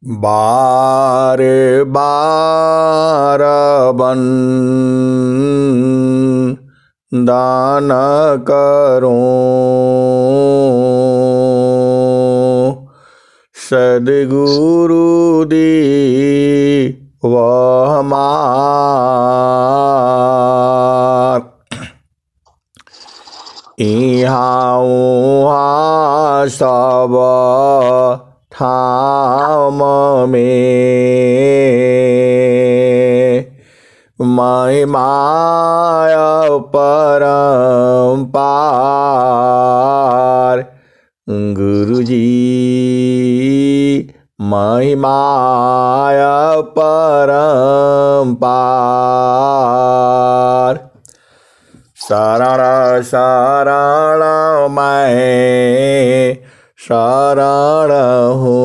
बार बार बन दान करो सद्गुरु दी वह हमार इहाँ उहाँ सब ठाम में महिमाया परम्पार गुरुजी महिमाया परम्पार शरण शरण मैं शरण हूँ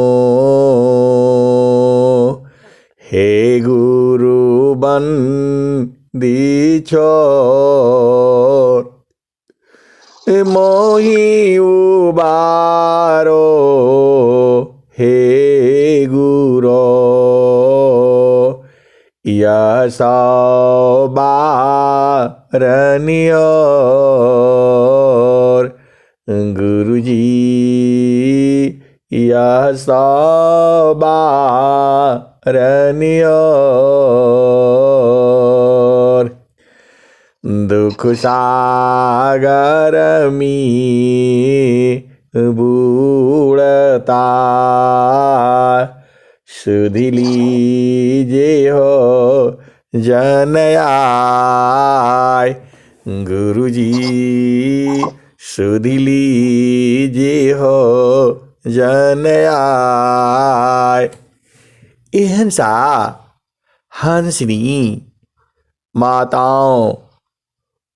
हे गुरु बंदी छोर मोहि उबारो हे गुरो यह बारनियोर गुरुजी यह बारनियोर दुख सागर में बूढ़ता सुधि लीजे हो जन आय गुरुजी सुधि लीजे हो जन आय एहनसा हंसनी माताओं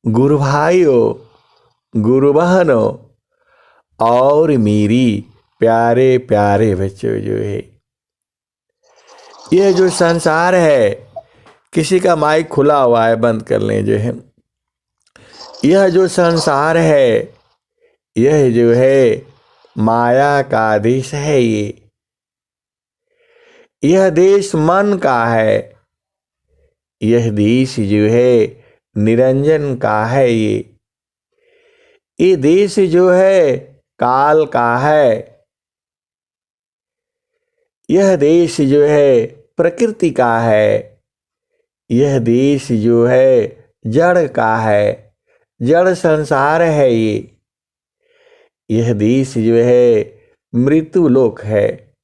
गुरु भाइयों गुरु बहनों और मेरी प्यारे प्यारे बच्चों जो है यह जो संसार है किसी का माइक खुला हुआ है बंद कर लें जो है यह जो संसार है यह जो है माया का देश है यह देश मन का है यह देश जो है निरंजन का है ये देश जो है काल का है यह देश जो है प्रकृति का है यह देश जो है जड़ का है जड़ संसार है यह देश जो है मृत्यु लोक है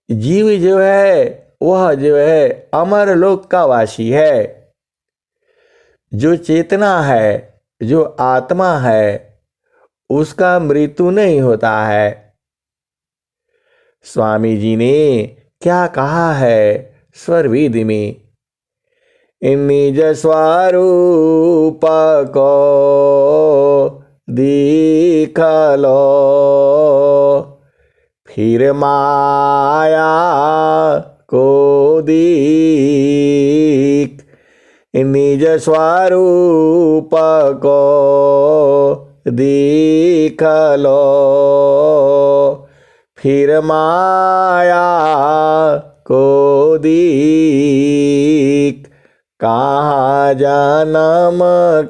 जीव जो है वह जो है अमर लोक का वासी है जो चेतना है जो आत्मा है उसका मृत्यु नहीं होता है स्वामी जी ने क्या कहा है स्वरवेद में निज स्वरूप को देख लो फिर माया को देख निज स्वरूप को देख लो फिर माया को देख कहाँ जन्म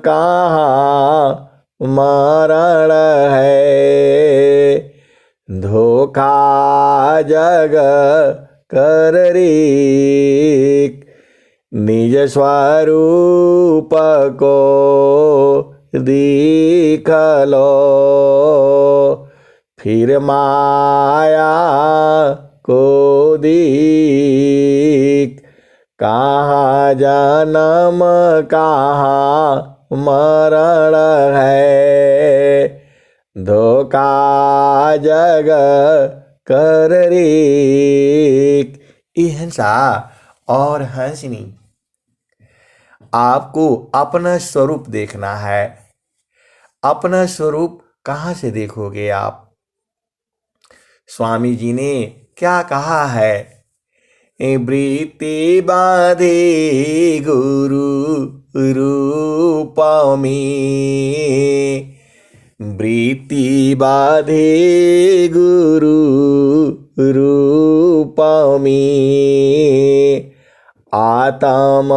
कहाँ मरण है धोखा जग कर रे निज स्वरूप को देख लो फिर माया को देख कहाँ जन्म कहाँ मरण है धोखा जग कर रे हंसा और हंसनी आपको अपना स्वरूप देखना है अपना स्वरूप कहाँ से देखोगे आप स्वामी जी ने क्या कहा है वृत्ति बाधे गुरु रूप में वृत्ति बाधे गुरु रूप आत्म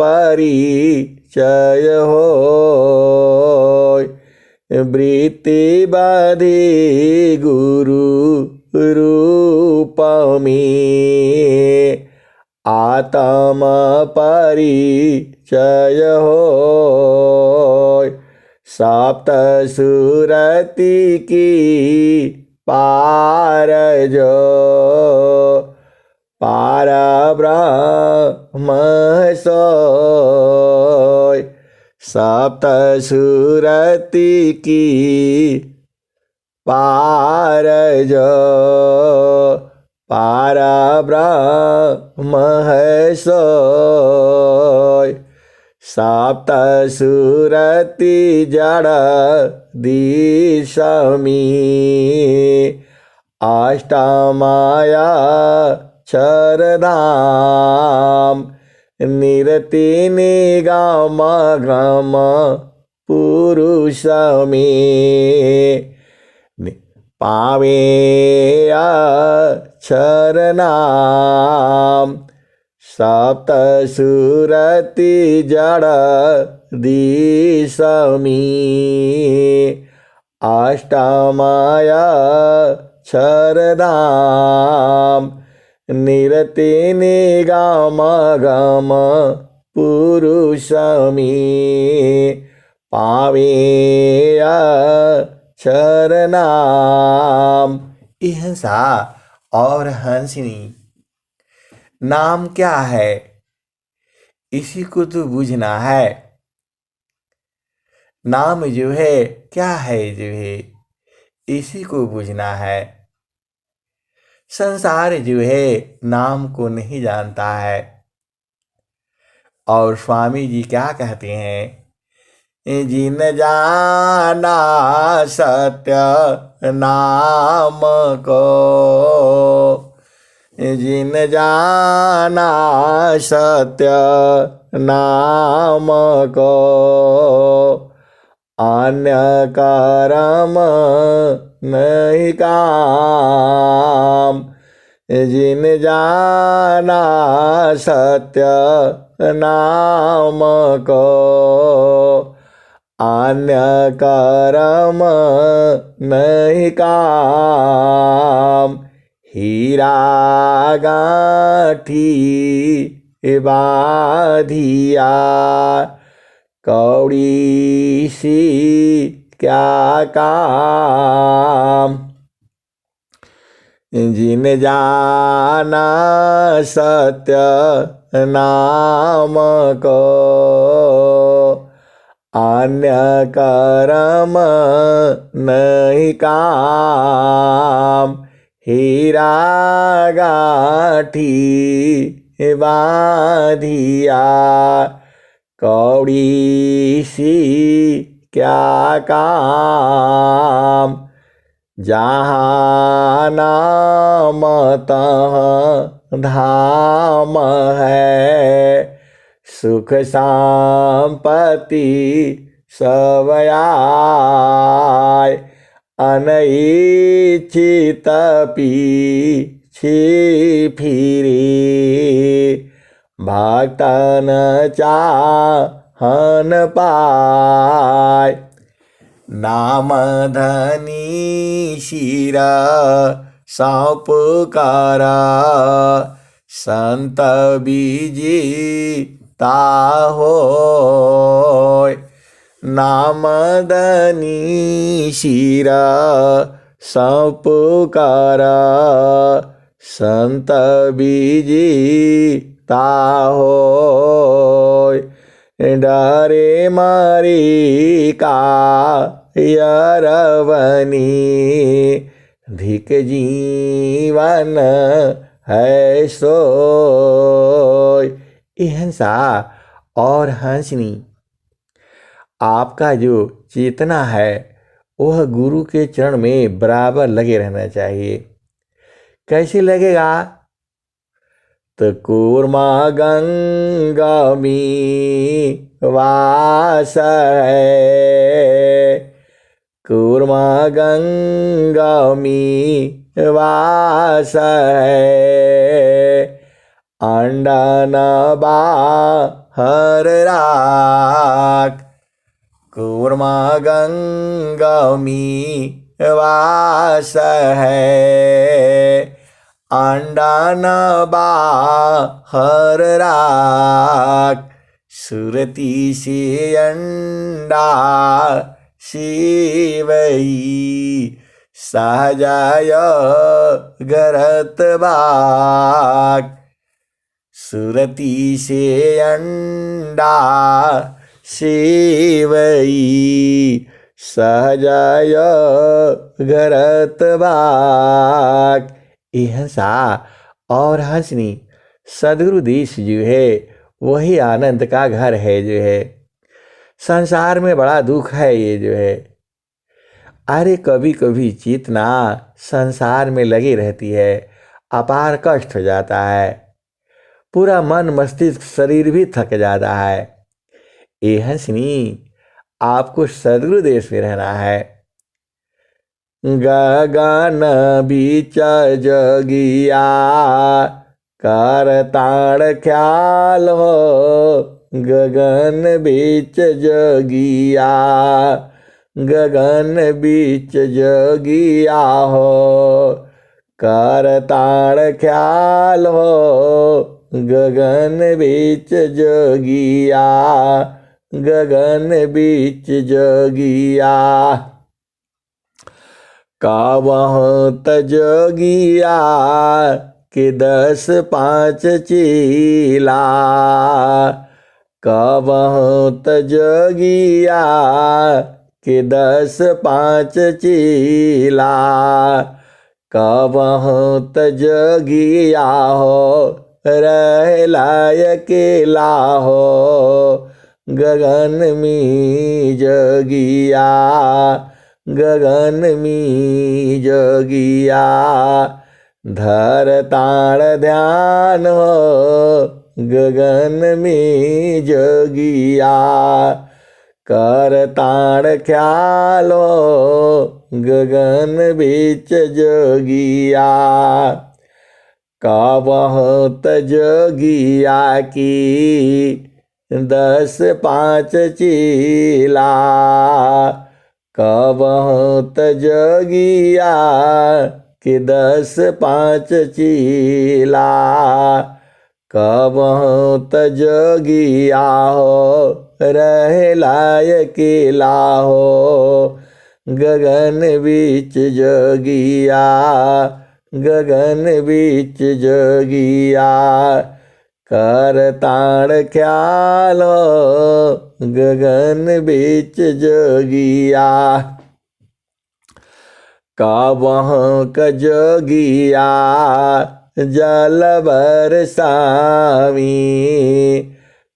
परिचय होय। वृत्ति बाधि गुरु रूप में आत्म परिचय होय। सप्त सुरति की पार जो पार ब्रह्म सोय। सप्त सुरति की पार जो पार ब्रह्म सोय। सप्त सुरति जड़ दिशमी अष्टमाया क्षरधाम। निरति निगम गम पुरुष में पावे अक्षरनाम। सप्त सुरति जड़ दिशमी अष्टमाया क्षरधाम। निरति निगम गम पुरुष में पावे अक्षरनाम। अहिंसा और हंसिनी नाम क्या है, इसी को तो बूझना है। नाम जो है क्या है, जो है इसी को बूझना है। संसार जो है नाम को नहीं जानता है। और स्वामी जी क्या कहते हैं, जिन जाना सत्य नाम को, जिन जाना सत्य नाम को, अन्य कर्म नहीं काम। जिन जाना सत्य नाम को, अन्य कर्म नहीं काम। हीरा गांठी बाधिया कौड़ी सी क्या काम। जिन जाना सत्य नाम को, अन्य कर्म नहीं काम। हीरा गांठी बाधिया कौड़ी सी क्या काम। जहाँ नाम तहाँ धाम है, सुख संपत्ति सब आए। अनइच्छित पीछे फिरे, भक्तन चाहन पाए। नाम धनी शिरा सौंप करा, संत बीजीता होय। नाम धनी शिरा सौंप करा, संत बीजीता होय। डरे मारी का यरवनी, धिक जीवन है सोय। अहिंसा और हंसनी आपका जो चेतना है वह गुरु के चरण में बराबर लगे रहना चाहिए। कैसे लगेगा, तो कूर्मा गंगा में वास है, कूर्मा गंगा में वास है। अंडन बाहर राख कूर्मा गंगमी वास है। अंडन बाहर राख सुरती से अंडा शिवई सहजाय गरत बाक सुरती से अंडा शिवई सहजाय गरत बाक। ये हंसा और हंसनी सदगुरु देश जो है वही आनंद का घर है जो है। संसार में बड़ा दुख है ये जो है। अरे कभी कभी चेतना संसार में लगी रहती है, अपार कष्ट हो जाता है, पूरा मन मस्तिष्क शरीर भी थक जाता है। ये हंसनी आपको सदगुरु देश में रहना है। गगन बीच जगिया करताड़ ख्याल हो। गगन बीच जगिया गगन बीच जगिया हो करताड़ ख्याल हो। गगन बीच जगिया गगन बीच जगिया कावहत जगिया के 10-5 चीला। कावहत जगिया के 10-5 चीला। कावहत जगिया हो रहलाय अकेला हो। गगन में जगिया गगन में जगिया धरताड़ ध्यान हो। गगन में जगिया करताड़ ख्याल हो। गगन बीच जगिया कावहत जगिया की 10-5 चीला। कावहत जगिया के 10-5 चीला। कावहत जगिया हो रहलाय अकेला हो। गगन बीच जगिया गगन बीच जगिया करताड़ ख्याल हो। गगन बीच जगिया कावहक जगिया जल बरसावी।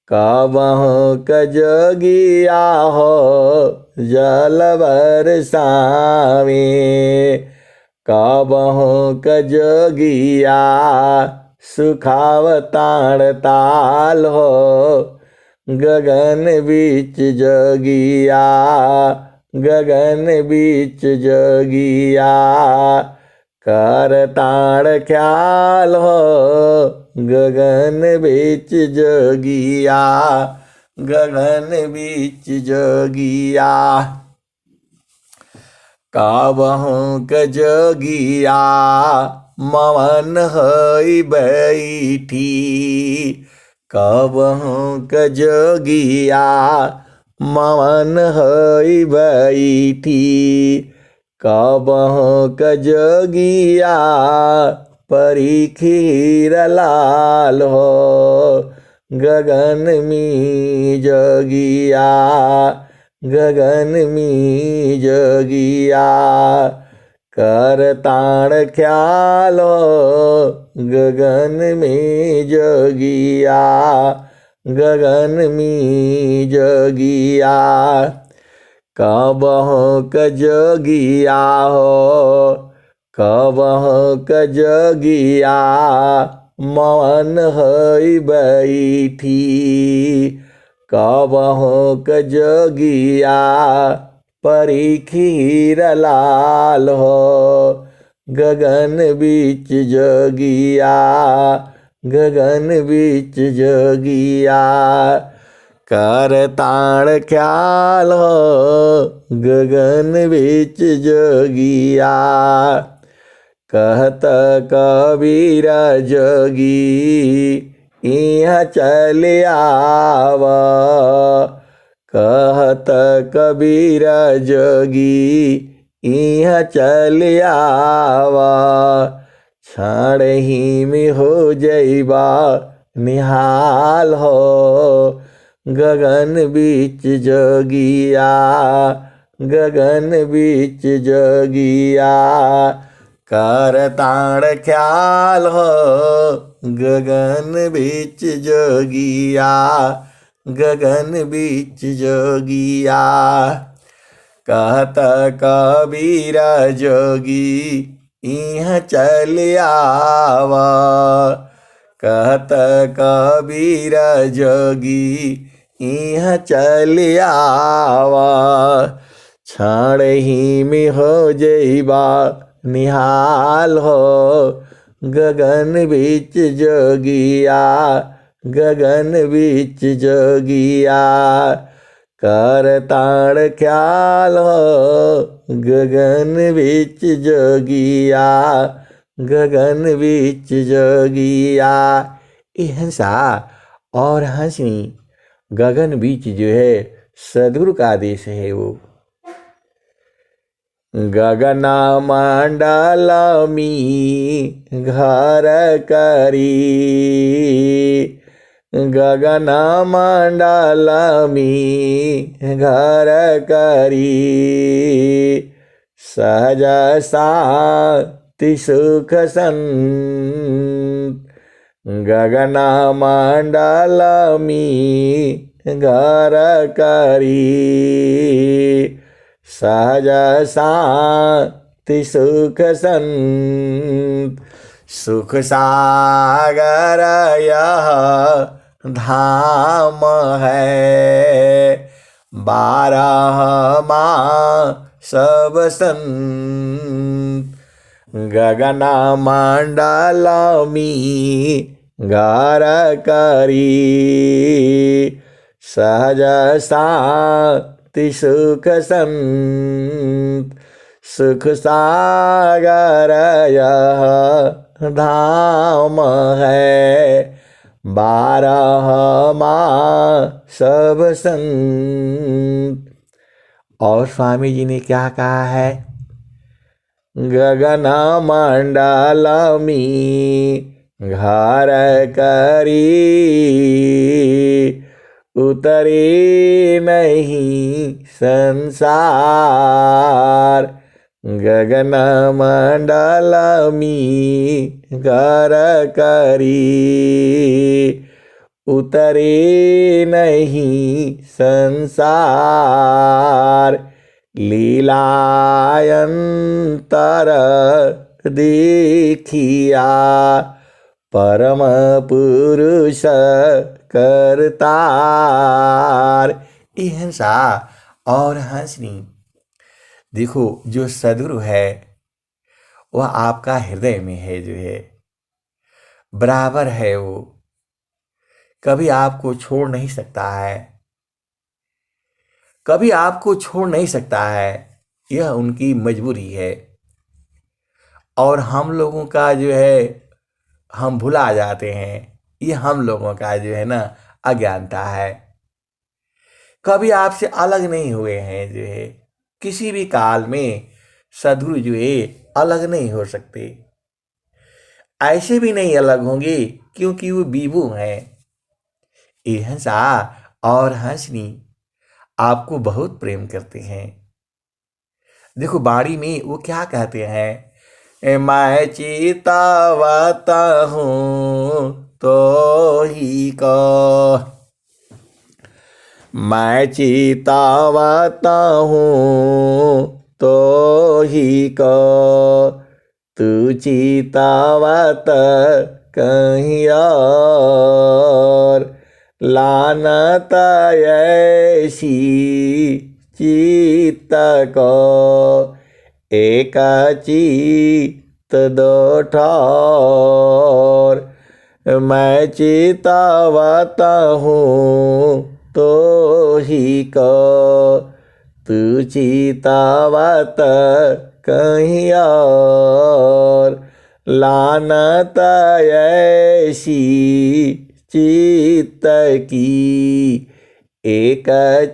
कावहक जगिया हो जल बरसावी। कावहक जगिया सुखावताड़ ताल हो। गगन बीच जगिया गगन बीच जगिया करताड़ ख्याल हो। गगन बीच जगिया गगन बीच जगिया कावहक जगिया मवन हई बैठी। कावहक जगिया मवन हई बैठी। कावहक जगिया परीखीर लाल हो। गगन में जगिया गगन में जगिया करताड़ ख्याल हो। गगन में जगिया गगन में जगिया कावहक जगिया हो। कावहक जगिया मवन हई बैठी। कावहक जगिया परीखीर लाल हो। गगन बीच जोगिया, गगन बीच जोगिया। कर ताण ख्याल हो गगन बीच जोगिया। कहत कबीर जोगी इहाँ चल आव। कहत कबीर जोगी इहाँ चल आव। क्षण ही में हो जइबा निहाल हो गगन बीच जोगिया, गगन बीच जोगिया। कर ताण ख्याल हो गगन बीच जोगिया, गगन बीच जोगिया। कहत कबीर जोगी इहाँ चल आव। कहत कबीर जोगी इहाँ चल आव। क्षण ही में हो जइबा निहाल हो गगन बीच जोगिया, गगन बीच जोगिया। कर ताण ख्याल हो गगन बीच जोगिया, गगन बीच जोगिया। ये हंसा और हंसनी गगन बीच जो है सदगुरु का आदेश है। वो गगन मंडल में घर करी, गगन मंडल में घर करी। सहज शांति सुख संत गगन मंडल में घर करी। सहज शांति सुख संत सुख सागर यह धाम है। 12 मास बसंत गगन मंडल में घर करी। सहज शांति सुख संत सुख सागर यह धाम है। 12 मास बसंत। और स्वामी जी ने क्या कहा है? गगन मंडल में घर करी, उतरे नहीं संसार। गगन मंडल में घर करी, उतरे नहीं संसार। लीलायंतर देखिया, परम पुरुष करतार। ये हंसा और हंसनी। देखो, जो सद्गुरु है वह आपका हृदय में है, जो है बराबर है। वो कभी आपको छोड़ नहीं सकता है, कभी आपको छोड़ नहीं सकता है। यह उनकी मजबूरी है। और हम लोगों का जो है हम भुला जाते हैं। ये हम लोगों का जो है ना अज्ञानता है। कभी आपसे अलग नहीं हुए हैं, जो है किसी भी काल में सद्गुरु जो है अलग नहीं हो सकते। ऐसे भी नहीं अलग होंगे क्योंकि वो विभु हैं। ये हंसा और हंसनी आपको बहुत प्रेम करते हैं। देखो, बाड़ी में वो क्या कहते हैं? मैं चितावता हूँ तो ही को, मैं चितावता हूँ तो ही को। तू चितावत कहीं और, लानत ऐसी चित्त को। एक चित्त दो ठौर। मैं चितावता हूँ तो ही को, तू चितावत कहीं और। लानत ऐसी चित्त की, एक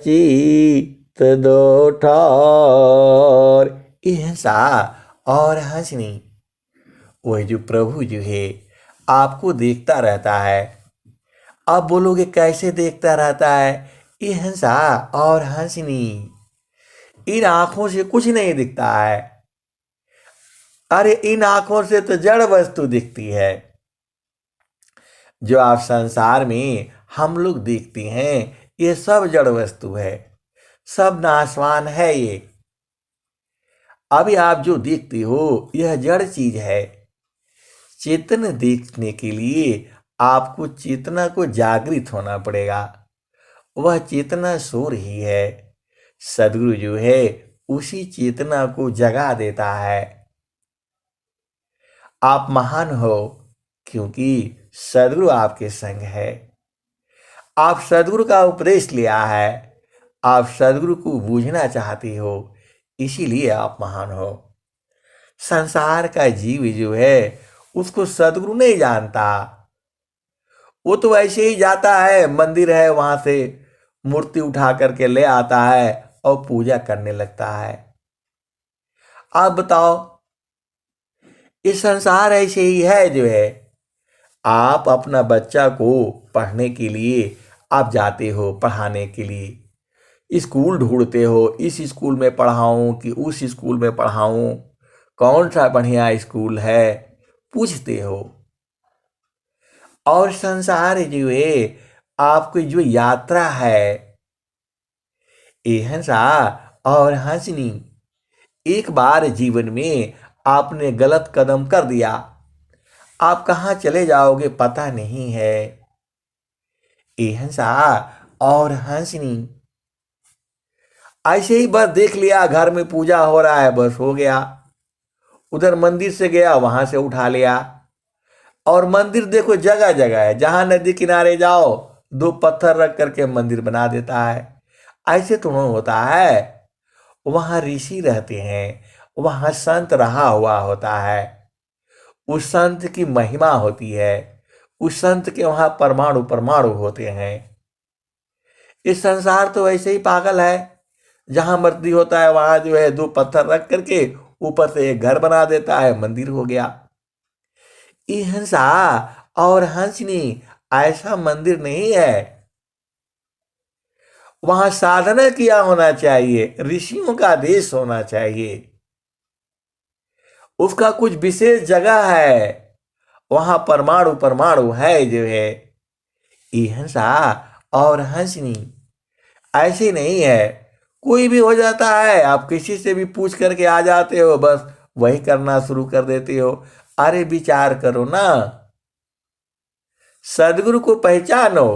चित्त दो ठौर। हिंसा और हंसनी। वह जो प्रभु जो है आपको देखता रहता है। आप बोलोगे कैसे देखता रहता है? ये हिंसा और हंसनी, इन आंखों से कुछ नहीं दिखता है। अरे इन आंखों से तो जड़ वस्तु दिखती है। जो आप संसार में हम लोग देखते हैं ये सब जड़ वस्तु है, सब नाशवान है। ये अभी आप जो देखते हो यह जड़ चीज है। चेतन देखने के लिए आपको चेतना को जागृत होना पड़ेगा। वह चेतना सो रही है। सदगुरु जो है उसी चेतना को जगा देता है। आप महान हो क्योंकि सदगुरु आपके संग है। आप सदगुरु का उपदेश लिया है। आप सदगुरु को बूझना चाहते हो, इसीलिए आप महान हो। संसार का जीव जो है उसको सदगुरु नहीं जानता। वो तो ऐसे ही जाता है, मंदिर है वहां से मूर्ति उठा करके ले आता है और पूजा करने लगता है। आप बताओ, ये संसार ऐसे ही है जो है। आप अपना बच्चा को पढ़ने के लिए आप जाते हो, पढ़ाने के लिए स्कूल ढूंढते हो, इस स्कूल में पढ़ाऊं कि उस स्कूल में पढ़ाऊं, कौन सा बढ़िया स्कूल है पूछते हो। और संसार जो है आपकी जो यात्रा है, ये हंसा और हंसनी। एक बार जीवन में आपने गलत कदम कर दिया, आप कहाँ चले जाओगे पता नहीं है। ये हंसा और हंसनी। ऐसे ही बस देख लिया घर में पूजा हो रहा है, बस हो गया। उधर मंदिर से गया, वहां से उठा लिया। और मंदिर देखो जगह जगह है, जहां नदी किनारे जाओ दो पत्थर रख करके मंदिर बना देता है। ऐसे तो नहीं होता है। वहां ऋषि रहते हैं, वहां संत रहा हुआ होता है। उस संत की महिमा होती है। उस संत के वहां परमाणु परमाणु होते हैं। इस संसार तो ऐसे ही पागल है। जहां मर्जी होता है वहां जो है दो पत्थर रख करके ऊपर से एक घर बना देता है, मंदिर हो गया। ये हंसा और हंसनी ऐसा मंदिर नहीं है। वहां साधना किया होना चाहिए, ऋषियों का देश होना चाहिए। उसका कुछ विशेष जगह है, वहां परमाणु परमाणु है जो है। ये हंसा और हंसनी ऐसे नहीं है। कोई भी हो जाता है, आप किसी से भी पूछ करके आ जाते हो, बस वही करना शुरू कर देते हो। अरे विचार करो ना, सदगुरु को पहचानो।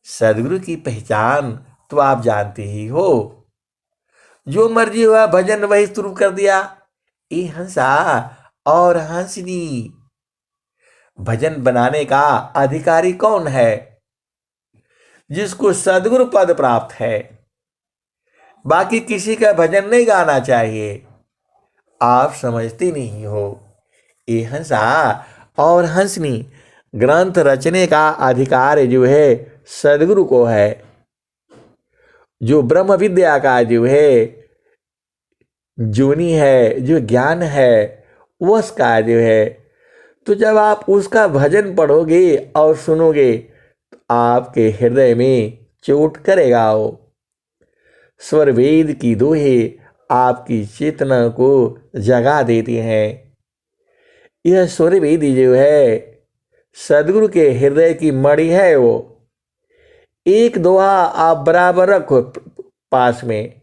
सदगुरु की पहचान तो आप जानते ही हो। जो मर्जी हुआ भजन वही शुरू कर दिया। ये हंसा और हंसनी। भजन बनाने का अधिकारी कौन है? जिसको सदगुरु पद प्राप्त है। बाकी किसी का भजन नहीं गाना चाहिए। आप समझते नहीं हो। ये हंसा और हंसनी ग्रंथ रचने का अधिकार जो है सदगुरु को है। जो ब्रह्म विद्या का जो है जोनी है, जो ज्ञान है, वो उसका जो है। तो जब आप उसका भजन पढ़ोगे और सुनोगे तो आपके हृदय में चोट करेगा। वो स्वर वेद की दोहे आपकी चेतना को जगा देती हैं। यह स्वर वेद जो है सदगुरु के हृदय की मणि है। वो एक दोहा आप बराबर रखो पास में,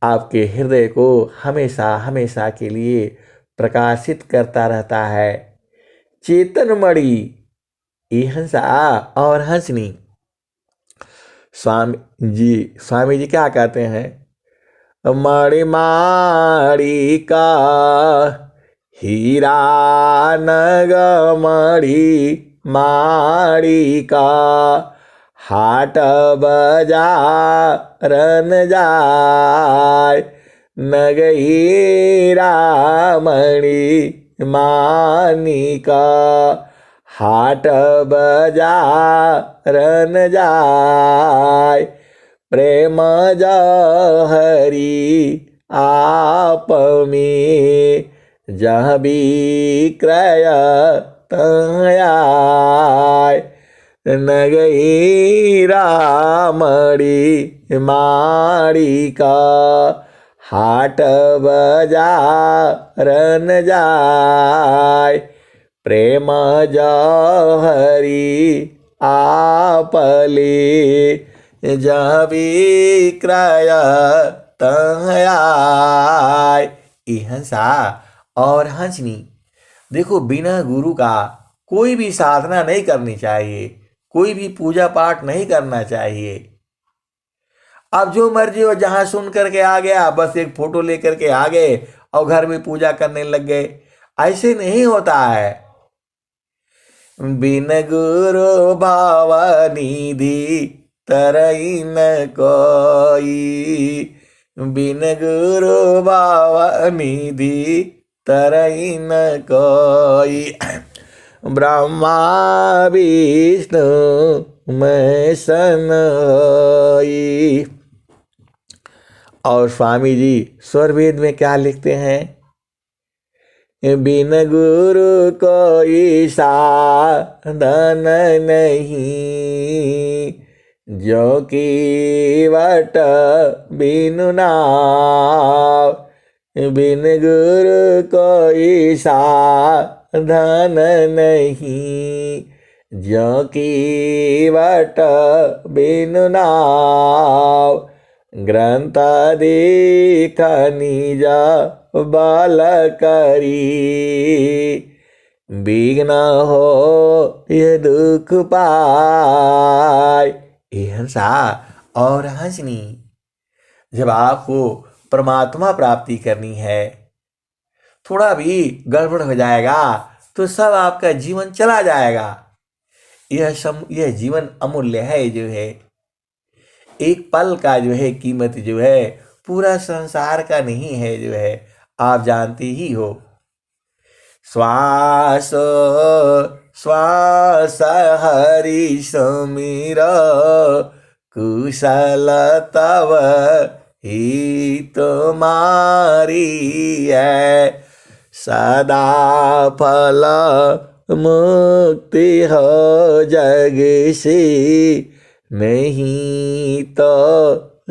आपके हृदय को हमेशा हमेशा के लिए प्रकाशित करता रहता है। चेतन मणि, ये हंसा और हंसनी। स्वामी जी क्या कहते हैं? मणि माणिका हीरा नगमणि माणिका हाट बजारन जाय नग हीरा मणि माणिका हाट बजारन जाय प्रेम जहरी आप में जह विक्रय तय नग हीरा मणि माणिका हाट बजारन जाय प्रेम जहरी आपले जह विक्रय तय। हंसा और हंसनी। देखो बिना गुरु का कोई भी साधना नहीं करनी चाहिए, कोई भी पूजा पाठ नहीं करना चाहिए। अब जो मर्जी हो जहां सुन करके आ गया, बस एक फोटो लेकर के आ गए और घर में पूजा करने लग गए, ऐसे नहीं होता है। बिन गुरु भाव निधि तरई न कोई, बिन गुरु भाव निधि तरई न कोई। ब्रह्मा विष्णु महेशन होई। और स्वामी जी स्वरवेद में क्या लिखते हैं? बिन गुरु कोई साधन नहीं, जो कीवट बिनु नाव। बिन गुरु कोई साधन नहीं, जो कीवट बिनु नाव। ग्रंथ देख निज बल करी, विघ्न हो ये दुख पाय। हंसा और हंसनी। जब आपको परमात्मा प्राप्ति करनी है, थोड़ा भी गड़बड़ हो जाएगा तो सब आपका जीवन चला जाएगा। यह जीवन अमूल्य है। जो है एक पल का जो है कीमत जो है पूरा संसार का नहीं है। जो है आप जानते ही हो। श्वास श्वास हरि समीर, कुशल तव ही तुम्हारी है। सदा फल मुक्ति हो जग से, नहीं तो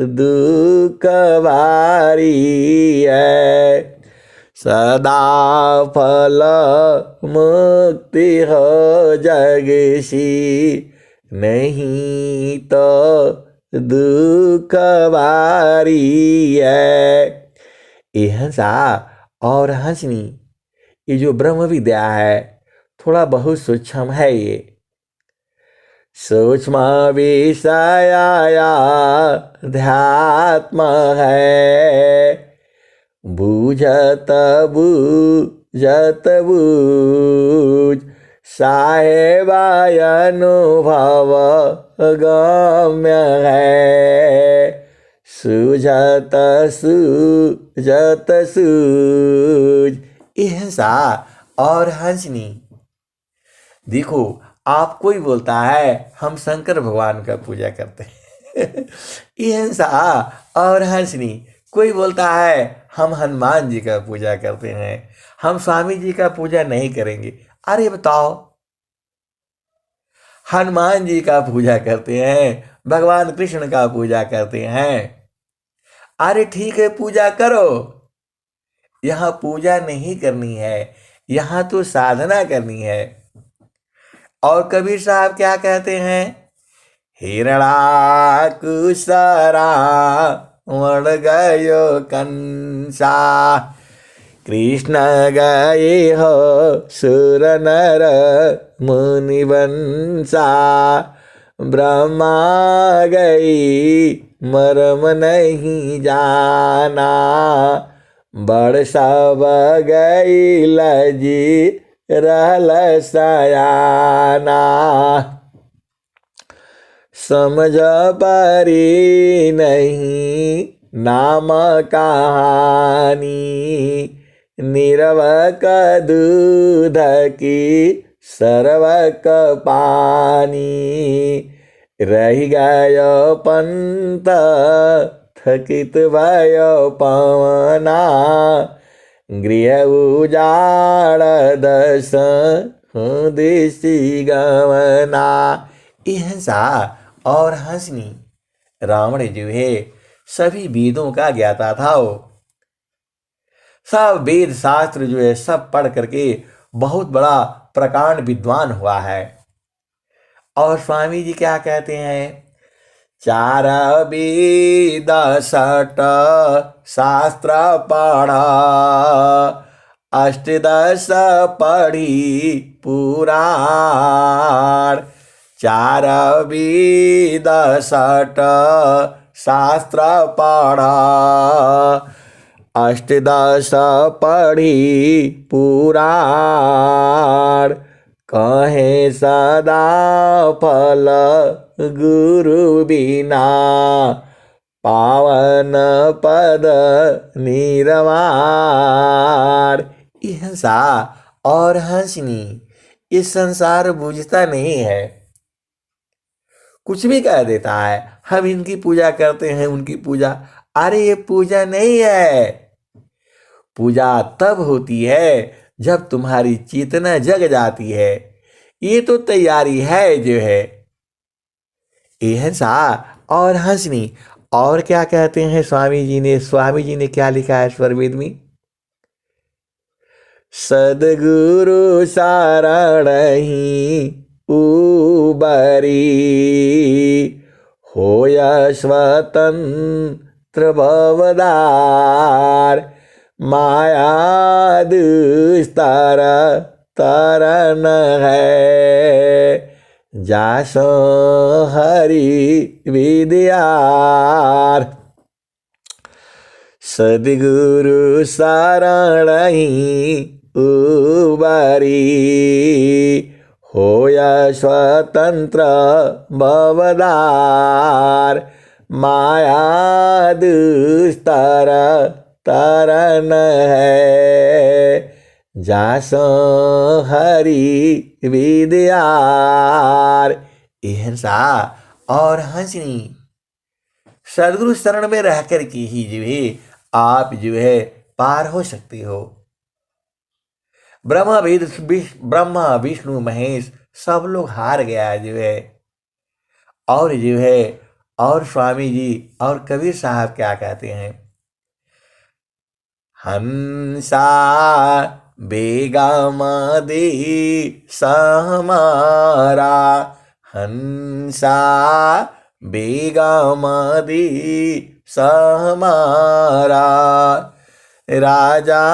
दुख भारी है। सदा फल मुक्ति हो जग सी, नहीं तो दुख भारी है। हंसा और हंसनी। ये जो ब्रह्म विद्या है थोड़ा बहुत सूक्ष्म है। ये सूक्ष्म विषया ध्यात्म है, बूझत बूझत बूझ। साहेबाय अनुभव गम्य है, सूझत सूझत सूझ। हंसा और हंसनी। देखो आप कोई बोलता है हम शंकर भगवान का पूजा करते हैं। हंसा और हंसनी। कोई बोलता है हम हनुमान जी का पूजा करते हैं, हम स्वामी जी का पूजा नहीं करेंगे। अरे बताओ, हनुमान जी का पूजा करते हैं, भगवान कृष्ण का पूजा करते हैं। अरे ठीक है पूजा करो, यहां पूजा नहीं करनी है, यहां तो साधना करनी है। और कबीर साहब क्या कहते हैं? हिरणाकुशरा मर गयो कंसा, कृष्ण गए हो सुर नर मुनि वंशा। ब्रह्मा गई मर्म नहीं जाना, बरसा गई लजी रहल सयाना। समझ पारी नहीं नाम कहानी, निरवक दूध की सरवक पानी। रही गयो पंत थकित भयो पवना, गृह उजाड़ दस दिशि गवना। हिंसा और हंसनी। रावण जो है सभी वेदों का ज्ञाता था। वो सब वेद शास्त्र जो है सब पढ़ करके बहुत बड़ा प्रकांड विद्वान हुआ है। और स्वामी जी क्या कहते हैं? 4 वेद 60 शास्त्र पढ़ा, अष्टदश पढ़ी पुराण। 4 वेद 60 शास्त्र पढ़ा, अष्टदश पढ़ी पुराण। कहे सदा फल गुरु बिना, पावन पद निर्वाण। हिंसा और हंसनी इस संसार बूझता नहीं है, कुछ भी कह देता है। हम इनकी पूजा करते हैं, उनकी पूजा। अरे ये पूजा नहीं है। पूजा तब होती है जब तुम्हारी चेतना जग जाती है। ये तो तैयारी है जो है। हिंसा और हंसनी। और क्या कहते हैं स्वामी जी ने? स्वामी जी ने क्या लिखा है स्वरवेद में? सदगुरु शरण ही उबरी, होय स्वतंत्र भवदार। माया दुस्तर तरन है, जासो हरि विद्यार। सद्गुरु शरण ही उबरी, होय स्वतंत्र भवदार। माया दुस्तर तरन है, जासो हरि विद्यार। हिंसा और हंसनी। सदगुरु शरण में रहकर के ही जो है आप जो है पार हो सकते हो। ब्रह्मा विष्णु महेश सब लोग हार गया जो है। और जो है और स्वामी जी और कबीर साहब क्या कहते हैं? हंसा बेगम दे सहमारा, हंसा बेगम दे सहमारा। राजा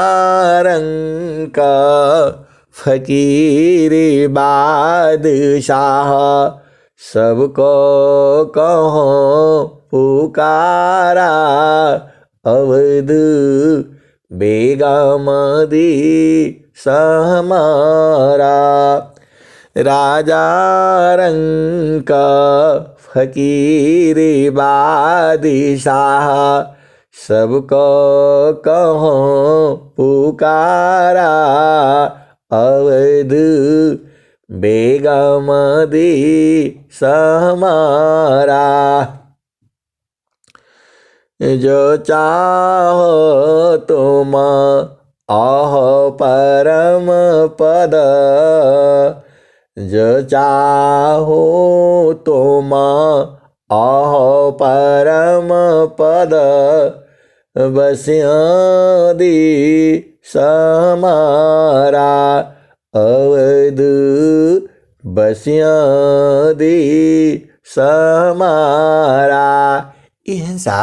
रंक फकीर बादशाह, सबको कहो पुकारा। अवध बेगम दी सहमारा। राजा रंक फकीर बादशाह, सबको कहो पुकारा। अवध बेगम दी सहमारा। जो चाहो तुम आहो परम पद, जो चाहो तुम आहो परम पद। बस्यादि समारा, अवध बस्यादि समारा। हिंसा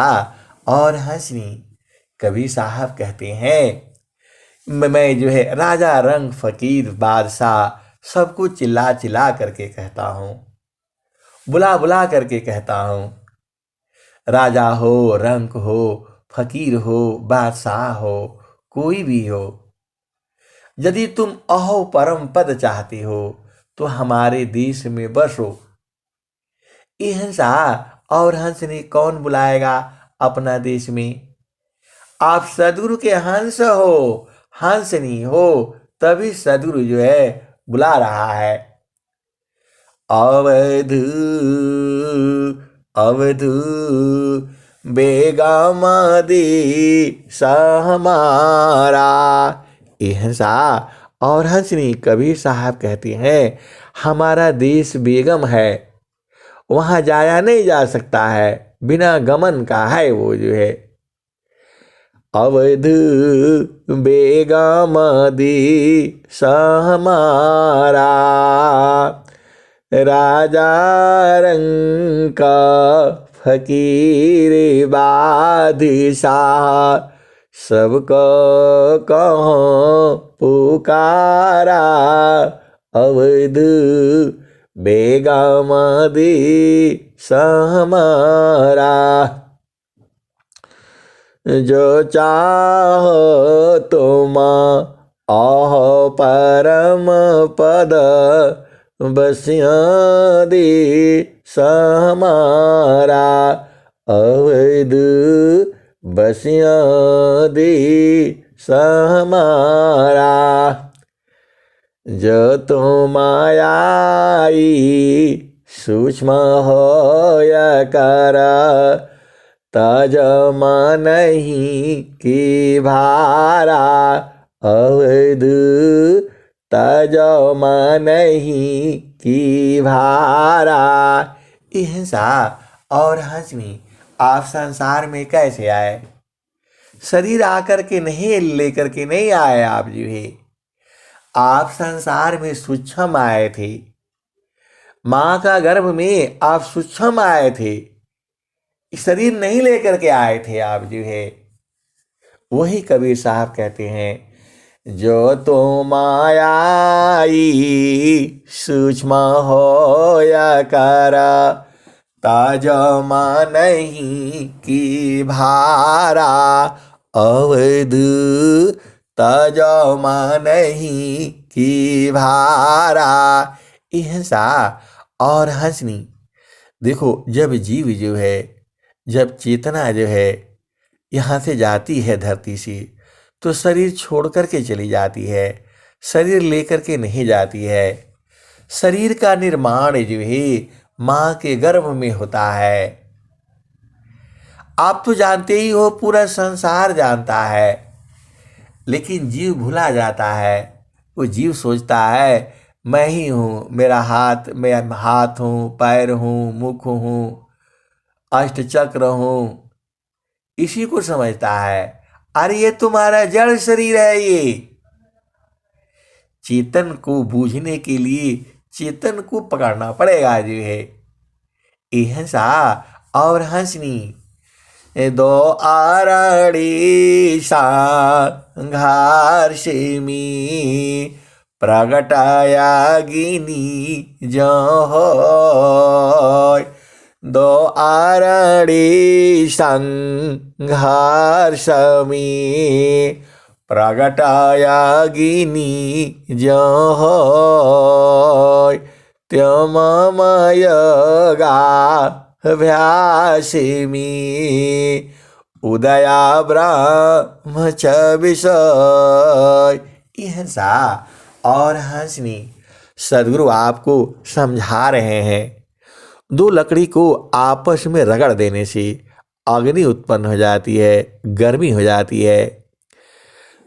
और हंसनी। कबीर साहब कहते हैं मैं जो है राजा रंग फकीर बादशाह सबको चिल्ला चिल्ला करके कहता हूँ, बुला बुला करके कहता हूँ। राजा हो, रंक हो, फकीर हो, बादशाह हो, कोई भी हो, यदि तुम अहो परम पद चाहते हो तो हमारे देश में बसो। ये हंसा और हंसनी कौन बुलाएगा अपना देश में? आप सदगुरु के हंस हो, हंसनी हो, तभी सदगुरु जो है बुला रहा है। अवधू अवधू बेगमदी हमारा। ये हंसा और हंसनी कबीर साहब कहते हैं हमारा देश बेगम है, वहां जाया नहीं जा सकता है, बिना गमन का है वो जो है। अवध बेगमदी हमारा, राजा रंग फकीर बादशाह, सबको कहो पुकारा। अवध बेगमदी हमारा, जो चाहो तुम आहो परम पद, बस्यादी हमारा। अवध बस्यादी हमारा, जो तुम आई सूक्ष्म होया कर, तजम नहीं की भारा। अवध तजम नहीं की भारा। हिंसा और हंसनी आप संसार में कैसे आए? शरीर आकर के नहीं, लेकर के नहीं आए आप जो है। आप संसार में सूक्ष्म आए थे, माँ का गर्भ में आप सूक्ष्म आए थे, शरीर नहीं लेकर के आए थे आप जो है। वही कबीर साहब कहते हैं, जो तुम आई सूक्ष्म होया कर, ताजमा नहीं की भारा। अवध ताजमा नहीं की भारा। हिंसा और हंसनी देखो, जब जीव जो है, जब चेतना जो है यहाँ से जाती है धरती से, तो शरीर छोड़ करके चली जाती है, शरीर लेकर के नहीं जाती है। शरीर का निर्माण जो है माँ के गर्भ में होता है। आप तो जानते ही हो, पूरा संसार जानता है, लेकिन जीव भुला जाता है। वो जीव सोचता है मैं ही हूँ, मेरा हाथ, मैं हाथ हूँ, पैर हूँ, मुख हूँ, अष्टचक्र हूँ, इसी को समझता है। अरे ये तुम्हारा जड़ शरीर है। ये चेतन को बूझने के लिए चेतन को पकड़ना पड़ेगा जो है। हिंसा और हंसनी दो आरड़ी संघार से मी, प्रगटाया गिनी जो हो। दो आरड़ी संघार समी, प्रगटाया गिनी जो हो। त्यममयगा व्यासिमी, उदया ब्रह्म च विषय। हिंसा और हंसनी सदगुरु आपको समझा रहे हैं, दो लकड़ी को आपस में रगड़ देने से अग्नि उत्पन्न हो जाती है, गर्मी हो जाती है।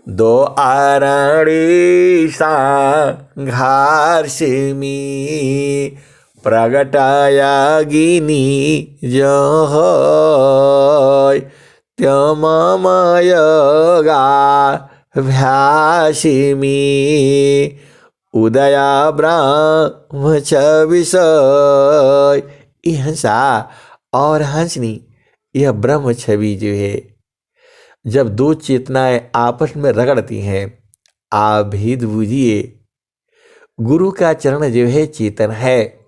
दो आरणी संघार से मी, प्रगटाया गिनी जो होय। त्यममयगा भ्यासिमी, उदया ब्रह्म च विषय। हिंसा और हंसनी यह ब्रह्म छवि जो है, जब दो चेतनाएं आपस में रगड़ती हैं, आप भेद बूझिए। गुरु का चरण जो है चेतन है।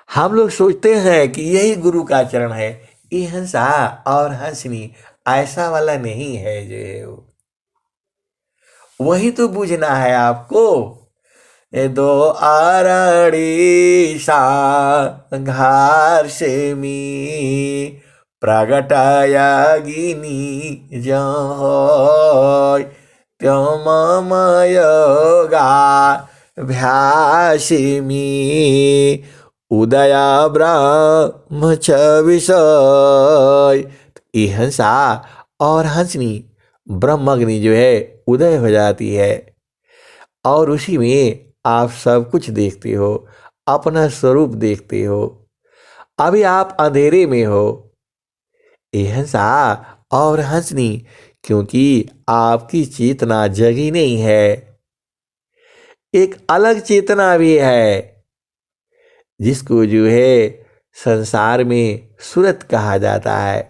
हम लोग सोचते हैं कि यही गुरु का चरण है। ये हंसा और हंसनी ऐसा वाला नहीं है जो है वो। वही तो बूझना है आपको। ए दो आरड़ी संघर्ष में प्रगटयागिनी जहोय त्योममयोगा भ्यासिमी उदया ब्रह्म च विषय। ये हंसा और हंसनी ब्रह्मग्नि जो है उदय हो जाती है और उसी में आप सब कुछ देखते हो, अपना स्वरूप देखते हो। अभी आप अंधेरे में हो। ये हंसा और हंसनी क्योंकि आपकी चेतना जगी नहीं है। एक अलग चेतना भी है जिसको जो है संसार में सूरत कहा जाता है।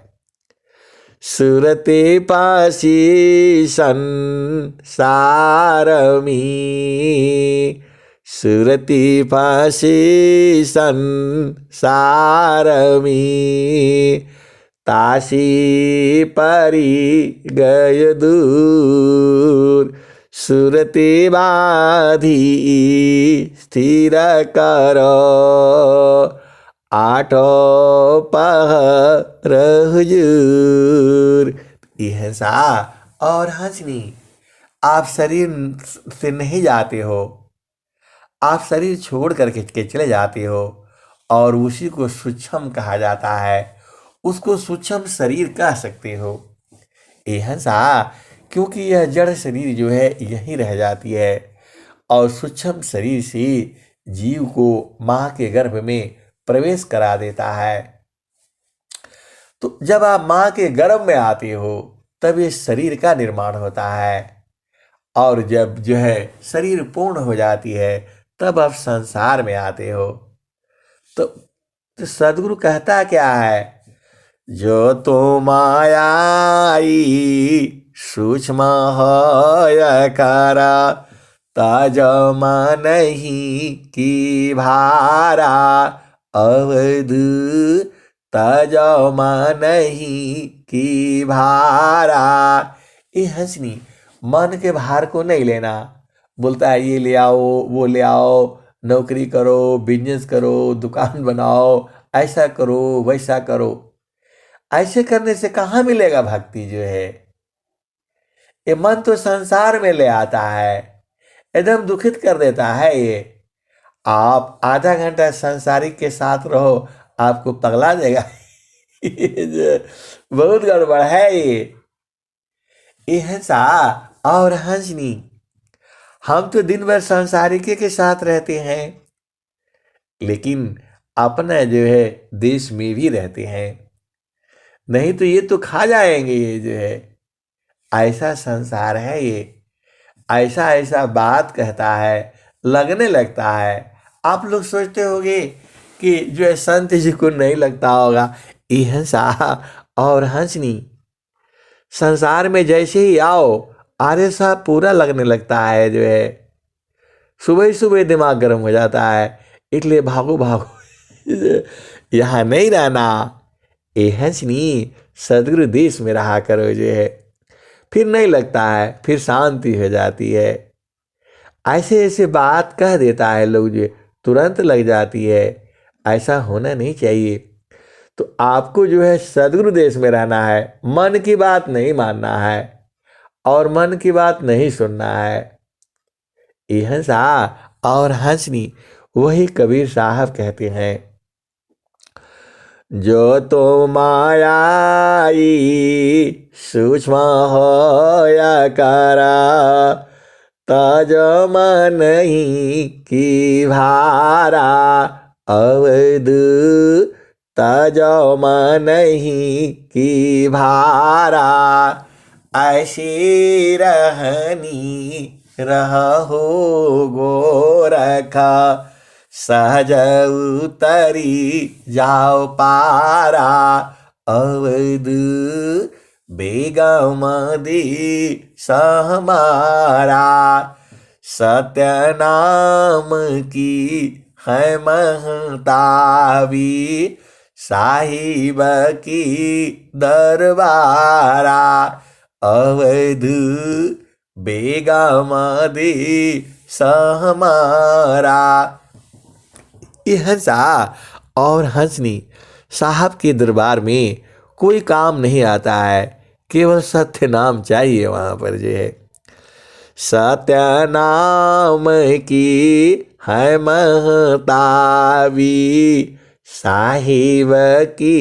सूरते पासी संसार में सूरती पासी संसार में तासी परी गय दूर सुरते बाधी स्थिर करो आठो पहर हुजूर। ये हंसा और हंसनी आप शरीर से नहीं जाते हो, आप शरीर छोड़ करके के चले जाते हो और उसी को सूक्ष्म कहा जाता है। उसको सूक्ष्म शरीर कह सकते हो। ये हंसा क्योंकि यह जड़ शरीर जो है यहीं रह जाती है और सूक्ष्म शरीर से जीव को माँ के गर्भ में प्रवेश करा देता है। तो जब आप माँ के गर्भ में आते हो तब ये शरीर का निर्माण होता है और जब जो है शरीर पूर्ण हो जाती है तब आप संसार में आते हो। तो सदगुरु कहता क्या है, जो तो मायाई सूक्ष्म है करा ताज नहीं की भारा अवध ताज नहीं की भारा। ये हंसनी मन के भार को नहीं लेना। बोलता है ये ले आओ वो ले आओ, नौकरी करो, बिजनेस करो, दुकान बनाओ, ऐसा करो वैसा करो। ऐसे करने से कहाँ मिलेगा भक्ति जो है। ये मन तो संसार में ले आता है, एकदम दुखित कर देता है। ये आप आधा घंटा संसारिक के साथ रहो आपको पगला देगा। बहुत गड़बड़ है ये हंसा और हंसनी। हम तो दिन भर संसारिके के साथ रहते हैं लेकिन अपना जो है देश में भी रहते हैं, नहीं तो ये तो खा जाएंगे। ये जो है ऐसा संसार है। ये ऐसा ऐसा बात कहता है, लगने लगता है। आप लोग सोचते होंगे कि जो है संत जी को नहीं लगता होगा। ये हंसा और हंसनी संसार में जैसे ही आओ आर्य साहब पूरा लगने लगता है। जो है सुबह सुबह दिमाग गर्म हो जाता है, इसलिए भागो भागो यहाँ नहीं रहना। ये हंसनी सदगुरु देश में रहा करो जो है, फिर नहीं लगता है, फिर शांति हो जाती है। ऐसे ऐसे बात कह देता है लोग जो तुरंत लग जाती है। ऐसा होना नहीं चाहिए। तो आपको जो है सदगुरु देश में रहना है, मन की बात नहीं मानना है और मन की बात नहीं सुनना है। ये हंसा और हंसनी वही कबीर साहब कहते हैं, जो तो मायाई सूक्ष्म होया करा ताज नहीं की भारा अवध ताज नहीं की भारा। ऐसी रहनी रहो गोरखा सहज उतरी जाओ पारा अवध बेगम दी सहमारा। सत्य नाम की है महतावी साहिब की दरबारा, अवध बेगमदी सहमारा। ये हंसा और हंसनी साहब के दरबार में कोई काम नहीं आता है, केवल सत्य नाम चाहिए वहाँ पर जो है। सत्य नाम की है महतावी, साहिब की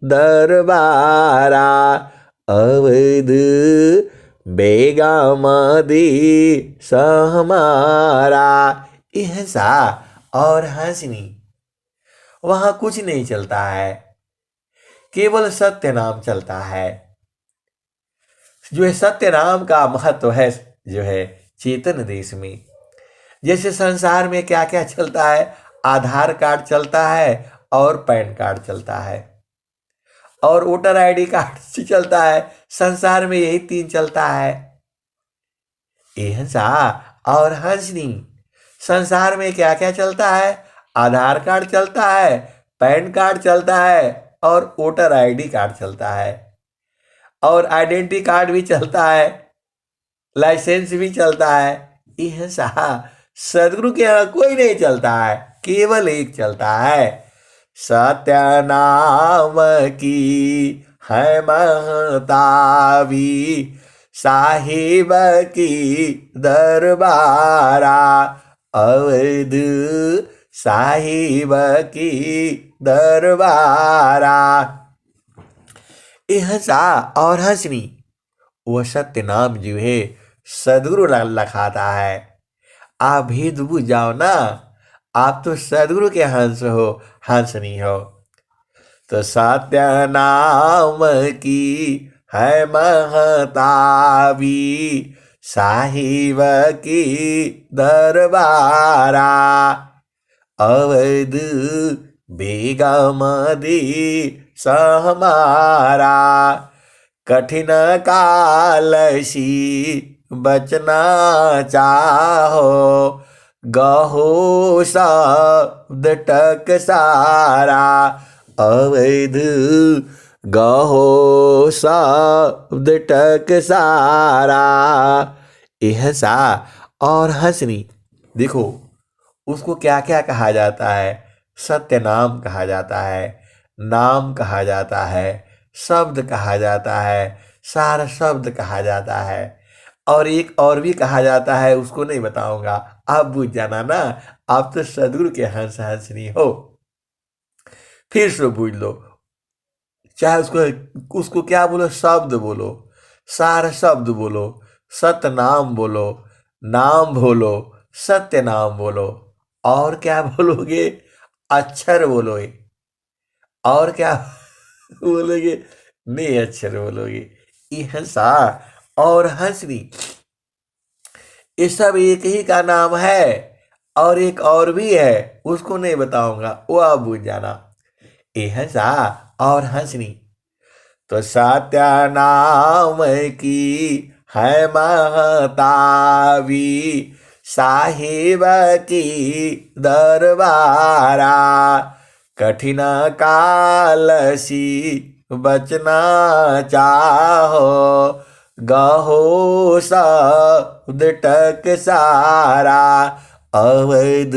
दरबारा, अवध बेगमदी सहमारा। ये हंसा और हंसनी वहां कुछ नहीं चलता है, केवल सत्य नाम चलता है। जो है सत्य नाम का महत्व है जो है चेतन देश में। जैसे संसार में क्या क्या चलता है, आधार कार्ड चलता है और पैन कार्ड चलता है और वोटर आईडी कार्ड चलता है। संसार में यही तीन चलता है। ये हंसा और हंसनी संसार में क्या क्या चलता है, आधार कार्ड चलता है, पैन कार्ड चलता है और वोटर आईडी कार्ड चलता है और आइडेंटिटी कार्ड भी चलता है, लाइसेंस भी चलता है। यह सदगुरु के यहाँ कोई नहीं चलता है, केवल एक चलता है। सत्य नाम की है महतावी, साहिब की दरबारा, अवध साहिब की दरबारा। ये हंसा और हंसनी वह सत्य नाम जो है सदगुरु लखाता है। आप भेद बुझ जाओ ना, आप तो सदगुरु के हंस हो, हंसनी हो। तो सत्य नाम की है महतावी, साहिब की दरबारा, अवध बेगमदी सहमारा। कठिन कालसी बचना चाहो, गहो शब्द टकसारा, अवध गहो शब्द टकसारा। यह सा और हंसनी देखो उसको क्या क्या कहा जाता है। सत्य नाम कहा जाता है, नाम कहा जाता है, शब्द कहा जाता है, सार शब्द कहा जाता है और एक और भी कहा जाता है, उसको नहीं बताऊंगा, आप बुझ जाना ना। आप तो सदगुरु के हंस हंसनी हो। फिर से बुझ लो, चाहे उसको क्या बोलो, शब्द बोलो, सार शब्द बोलो, सत्य नाम बोलो, नाम बोलो, सत्य नाम बोलो, और क्या बोलोगे, अक्षर बोलोगे, और क्या बोलोगे, नहीं अक्षर बोलोगे। ये हंसा और हंसनी ये सब एक ही का नाम है और एक और भी है, उसको नहीं बताऊंगा, वो आप बुझ जाना। ये हंसा और हंसनी तो सत्य नाम की है महतावी, साहिब की दरबारा, कठिन कालसी बचना चाहो, गहो शब्द टकसारा, अवध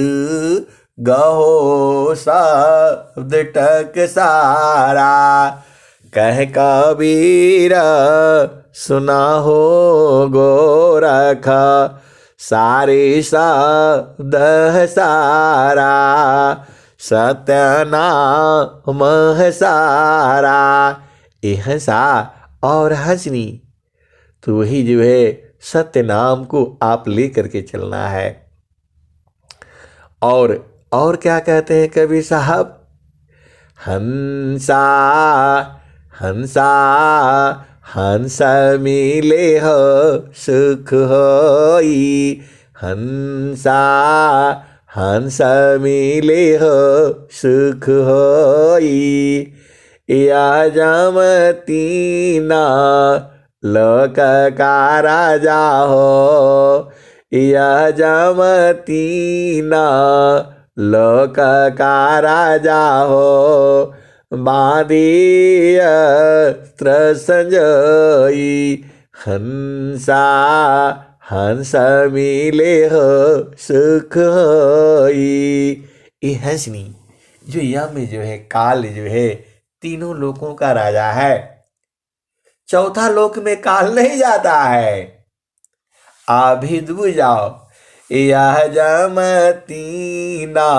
गहो शब्द टकसारा। कह कबीर सुना हो गोरख, सारे शब्द सारा, सत्य नाम सारा। ये हंसा और हंसनी तो वही जो है सत्य नाम को आप लेकर के चलना है। और क्या कहते हैं कबीर साहब, हंसा हंसा हंस मिले हो सुख होई, हंसा हंस मिले हो सुख होई, या जमती ना लोक का राजा हो, या जमती ना लोक का राजा हो, बांधे अस्त्र संजई हंसा हंस मिले हो सुख होई। ये हंसनी जो यम जो है काल जो है तीनों लोकों का राजा है, चौथा लोक में काल नहीं जाता है। आभिद बुझाओ यह जम तीना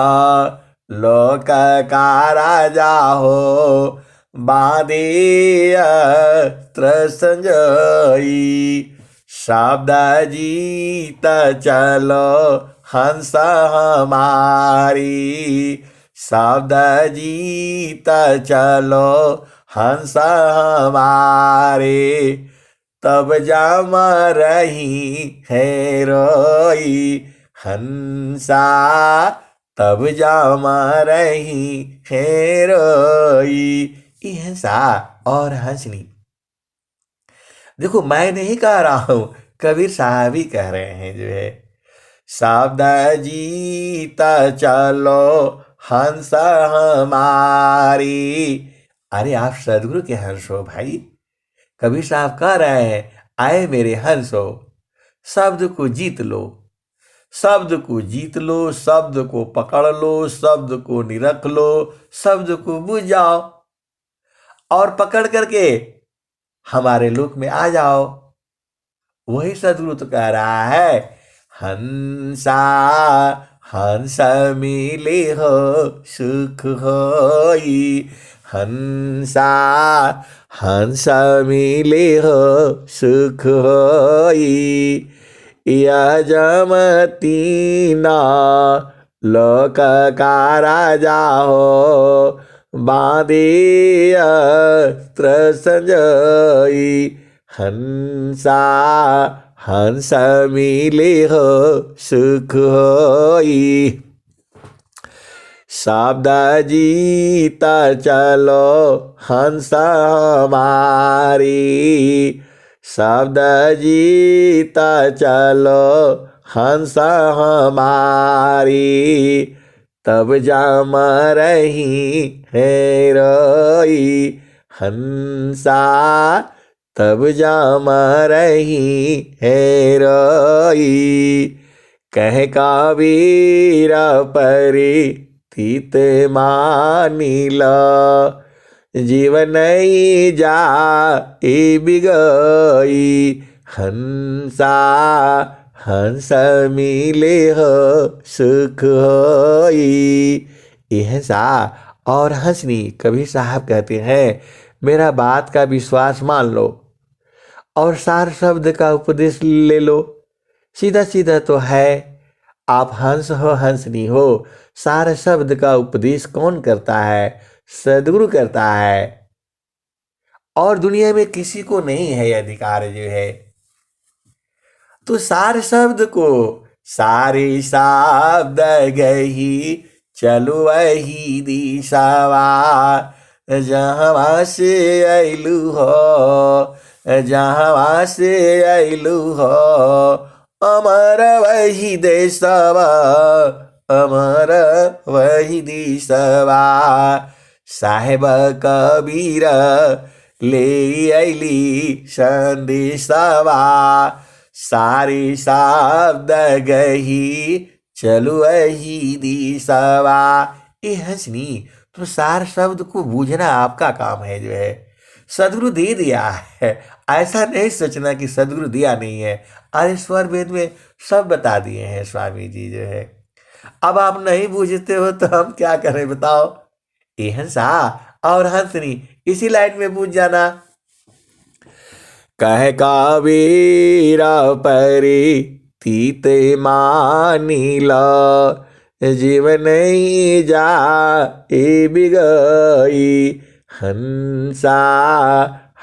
लोक का राजा हो, बांधे अस्त्र संजई शब्द जीत चलो हंस हमारी, शब्द जीत चलो हंस हमारे, तब जम रही है रोई हंसा, तब जम रही है रोई। ये हंसा और हंसनी, देखो मैं नहीं कह रहा हूं, कबीर साहब ही कह रहे हैं जो है। शब्द जीता चलो हंस हमारी। अरे आप सदगुरु के हंस हो भाई, कबीर साहब कह रहे हैं आए मेरे हंस हो, शब्द को जीत लो, शब्द को जीत लो, शब्द को पकड़ लो, शब्द को निरख लो, शब्द को बुझ जाओ और पकड़ करके हमारे लोक में आ जाओ। वही सदगुरु तो कह रहा है हंसा हंस मिले हो सुख होई, हंसा हंस मिले हो सुख होई। यह जम तीना लोक का राजा हो, बांधे अस्त्र संजई हंसा हंस मिले हो सुख होई। शब्द जीता चलो हंस हमारी, शब्द जीता चलो हंस हमारी, तब जम रही है रोई हंसा, तब जम रही है रोई। कह कबीर परी तीत मानिला, जीवन जा बिगई हंसा, हंस मिले हो सुख होई। ये हंसा और हंसनी, कबीर साहब कहते हैं मेरा बात का विश्वास मान लो और सार शब्द का उपदेश ले लो। सीधा सीधा तो है, आप हंस हो हंसनी हो, सार शब्द का उपदेश कौन करता है? सदगुरु करता है, और दुनिया में किसी को नहीं है अधिकार जो है। तो सार शब्द को सारे शब्द गही चलो वही दिशावा, जहाँ से अइलू हो, जहाँ से अइलू हो, अमर वही देशवा, अमर वही दिशवा। साहेब कबीर ले अइली संदेशवा, सारे शब्द गही चलो वही दिशवा। ये हंसनी, तो सार शब्द को बूझना आपका काम है जो है। सदगुरु दे दिया है, ऐसा नहीं सोचना कि सदगुरु दिया नहीं है। अरे स्वर वेद में सब बता दिए हैं स्वामी जी जो है। अब आप नहीं बूझते हो तो हम क्या करें बताओ। ये हंसा और हंसनी, इसी लाइन में बूझ जाना। कह कबीर परी तीत मानिला, जीवन जा बिगई हंसा,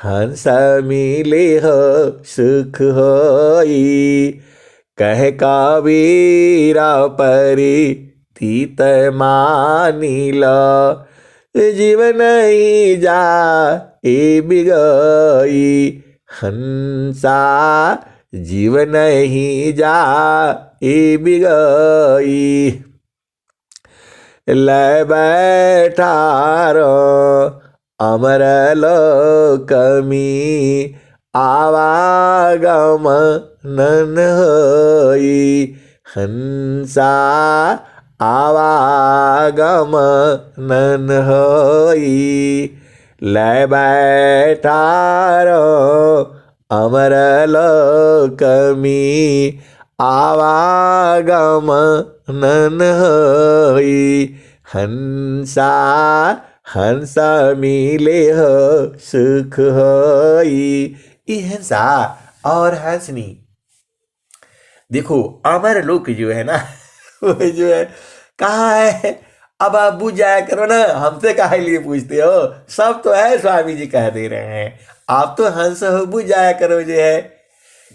हंस मिले हो सुख होई। कह कबीर परी तीत मानिला, जीवन जा बिगई हंसा, जीवन ही जा बिगई। ले बैठारो अमर लोकमी आवागमन होई हंसा आवागमन होई लय बैठारो अमर लोकमी आवागमन होई हंसा हंस मिले हो सुख होई। ये हंसा और हंसनी, देखो अमर लोक जो है ना वो जो है कहाँ है। अब आप बुझ जाया करो ना, हमसे काहे लिए पूछते हो, सब तो है स्वामी जी कह दे रहे हैं, आप तो हंस हो, बुझ जाया करो जो है।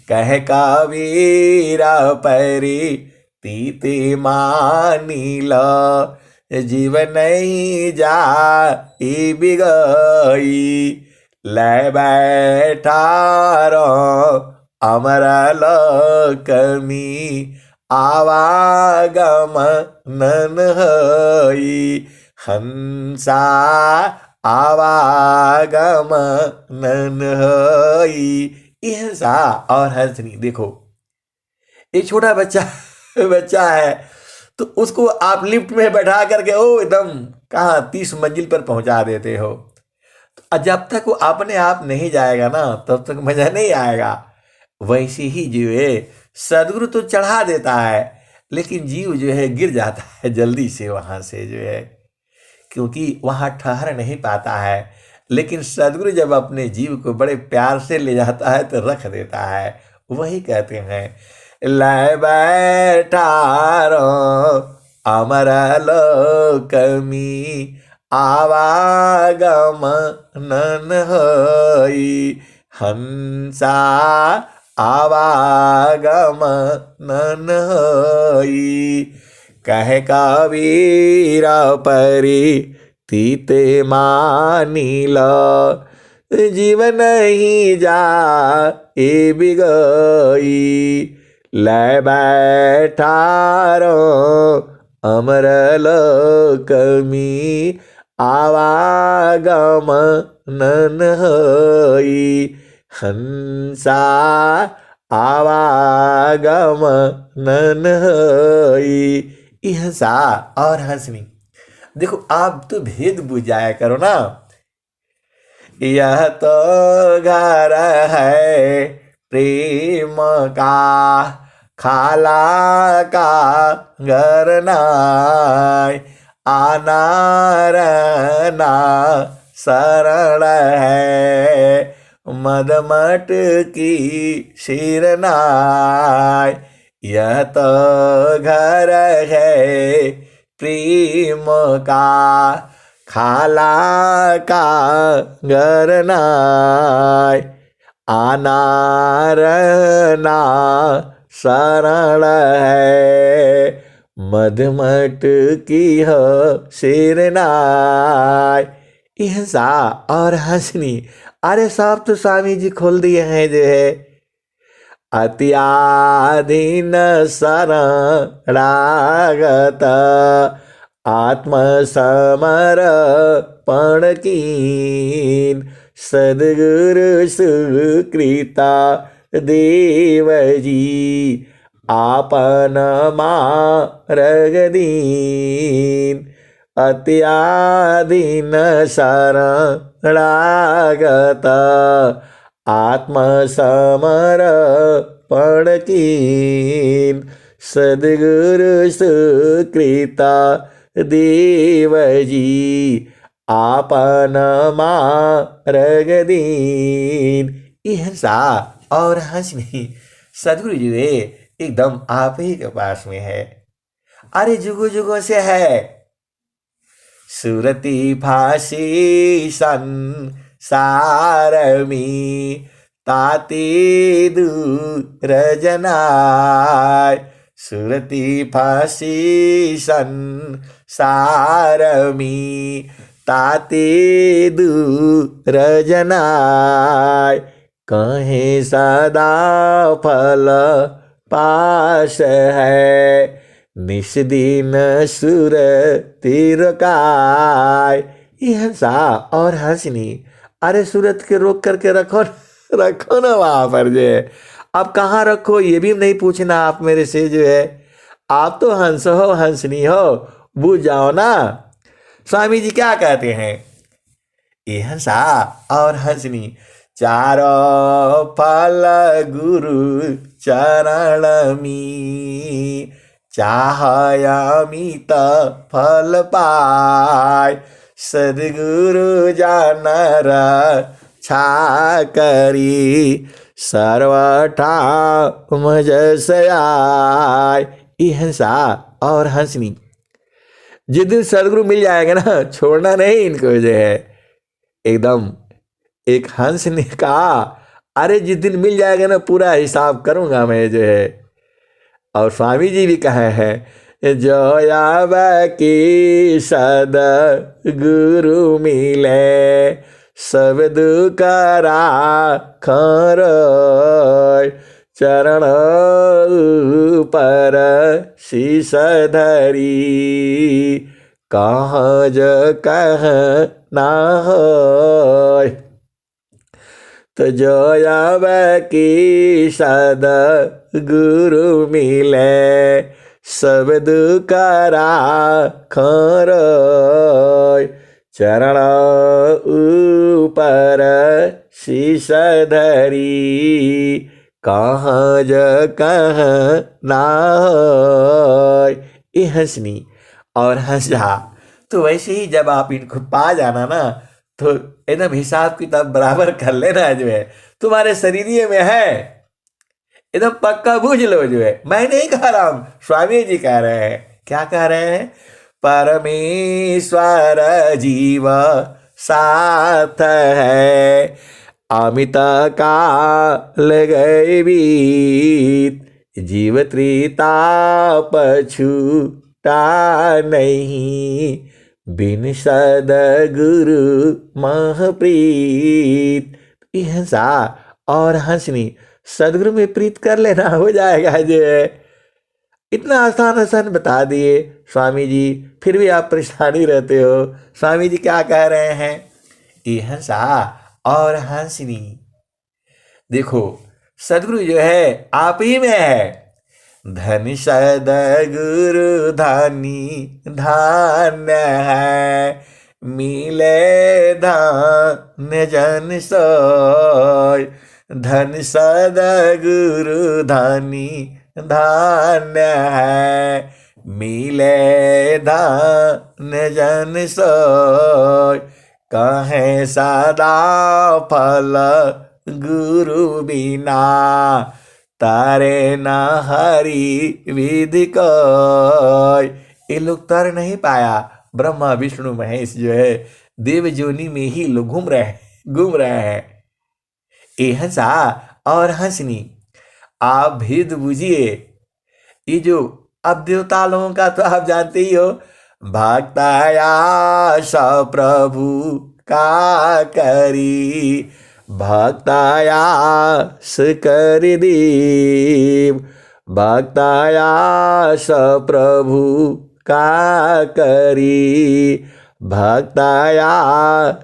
कह कबीरा पैरी तीते मानी लो जीवन नहीं जा बिगई ले बैठारो अमर लोकमी आवागमन होई हंसा आवागमन होई। ये हंसा और हंसनी, देखो एक छोटा बच्चा है तो उसको आप लिफ्ट में बैठा करके ओ एकदम कहाँ 30 मंजिल पर पहुंचा देते हो, तो जब तक वो अपने आप नहीं जाएगा ना तब तक मजा नहीं आएगा। वैसे ही जो है सदगुरु तो चढ़ा देता है लेकिन जीव जो है गिर जाता है जल्दी से वहां से जो है, क्योंकि वहां ठहर नहीं पाता है। लेकिन सदगुरु जब अपने जीव को बड़े प्यार से ले जाता है तो रख देता है। वही कहते हैं लै बैठारो अमर लोकमी आवागमन होई हंसा आवागमन होई। कह कबीरा परी तीते मानी लो जीवन ही जा बिगई ले बैठारो अमर लोकमी आवागमन होई हंसा आवागमन होई। ये हंसा और हंसनी, देखो आप तो भेद बुझ जाया करो ना। यह तो घर है प्रेम का खाला का घर नाय आना रहना शरण है मदमट की शिरनाय। यह तो घर है प्रेम का खाला का घर नाय आना रहना शरण है मधमट की हो शिरनाय। हंसा और हंसनी, अरे साहब तो स्वामी जी खोल दिए हैं जो है। अत्याधीन शरणागत आत्मसमर्पण कीन सद्गुरु सुकृता देव जी आपन मार्गदीन। अत्याधीन शरणागत आत्मसमर्पण कीन सद्गुरु सुकृता देव जी आपन मार्गदीन। ये हंसा और हंसनी, सदगुरु जी वे एकदम आप ही के पास में है। अरे जुगो जुगो से है सुरती फांसी संसार में ताती दूर जनाय। सुरती फांसी संसार में ताती दूर जनाय। कहे सदा फल पास है निस्दिन सुर तिरकाय। ये हंसा और हंसनी, अरे सूरत के रोक करके रखो रखो ना वहां पर जो है। अब कहाँ रखो ये भी नहीं पूछना आप मेरे से जो है। आप तो हंस हो हंसनी हो, बूझ जाओ ना। स्वामी जी क्या कहते हैं, ये हंसा और हंसनी, चारों फल गुरु चरण मी, चाहयामित फल पाय, सदगुरु जानर छा करी, सर्वठा मजस आय। ये हंसा और हंसनी, जिस दिन सदगुरु मिल जाएगा ना, छोड़ना नहीं इनको जो है एकदम। एक हंस ने कहा, अरे जिस दिन मिल जाएगा ना पूरा हिसाब करूंगा मैं जो है। और स्वामी जी भी कहे हैं, जो आव की सद गुरु मिले, सब दुकरा खर, चरण पर शीश धरी, कहाँ ज कह ना होय। तो जो आव की सद गुरु मिले, सब दुकरा खर, चरण ऊपर शीश धरी, कहाँ ज कह ना होय। ये हंसनी और हंस जा। तो वैसे ही जब आप इनको पा जाना ना, तो एकदम हिसाब किताब बराबर कर लेना जो है, तुम्हारे शरीर में है, एकदम पक्का बूझ लो जो है। मैं नहीं कह रहा हूं, स्वामी जी कह रहे हैं। क्या कह रहे हैं, परमेश्वर जीव साथ है, अमित काल गए बीत, जीव त्रिताप छूटा नहीं, बिन सदगुरु महप्रीत। ये हंसा और हंसनी, सदगुरु में प्रीत कर लेना, हो जाएगा जो है। इतना आसान आसान बता दिए स्वामी जी, फिर भी आप परेशानी रहते हो। स्वामी जी क्या कह रहे हैं, ये हंसा और हंसनी, देखो सदगुरु जो है आप ही में है। धन सदगुरु धनी धान्य है, मिले धान्य जन सोय, धन सदगुरु धनी धान्य है, मिले धान्य जन सोय, कहे सदा फल गुरु बिना, तारे न हरि विधि कोय। ये लोग तर नहीं पाया, ब्रह्मा विष्णु महेश जो है देव जोनी में ही लोग घूम रहे हैं। ये हंसा और हंसनी, आप भेद बुझिए। ये जो अब देवता लोगों का तो आप जानते ही हो, भक्ताया स प्रभु का करी, भक्ताया स कर देव, भक्ताया स प्रभु का करी, भक्ताया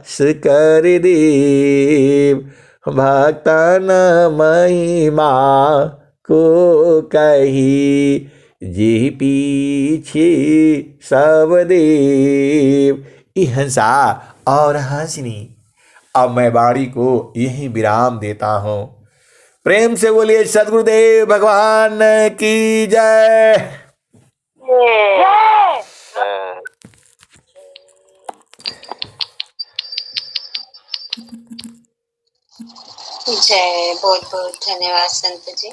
स कर देव, भक्तन महिमा को कही, जी पीछे सब देव। ये हंसा और हंसनी, अब मैं वाणी को यही विराम देता हूं। प्रेम से बोलिए सद्गुरुदेव भगवान की जय। जय। बहुत बहुत धन्यवाद संत जी।